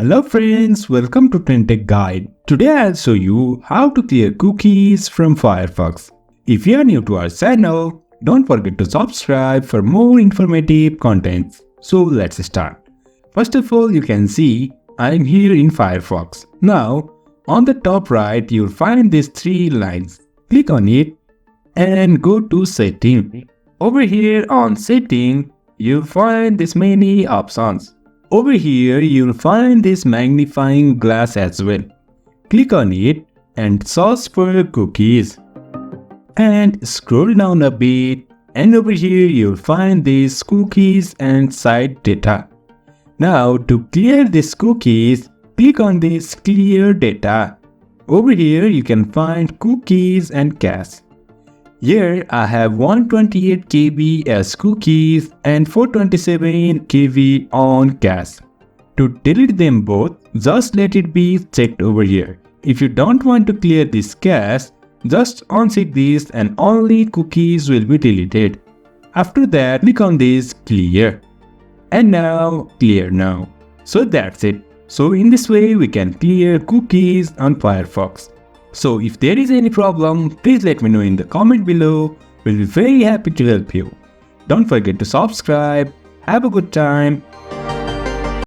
Hello friends, welcome to TrendTechGuide. Today I'll show you how to clear cookies from Firefox. If you are new to our channel, don't forget to subscribe for more informative contents. So let's start. First of all, you can see I'm here in Firefox. Now, on the top right, you'll find these three lines. Click on it and go to Setting. Over here on Setting, you'll find this many options. Over here, you'll find this magnifying glass as well. Click on it and search for cookies. And scroll down a bit, and over here you'll find these cookies and site data. Now to clear these cookies, click on this clear data. Over here you can find cookies and cache. Here I have 128 KB as cookies and 427 KB on cache. To delete them both, just let it be checked over here. If you don't want to clear this cache, just uncheck this and only cookies will be deleted. After that, click on this clear. And now clear now. So that's it. So in this way we can clear cookies on Firefox. So if there is any problem, please let me know in the comment below. We'll be very happy to help you. Don't forget to subscribe. Have a good time.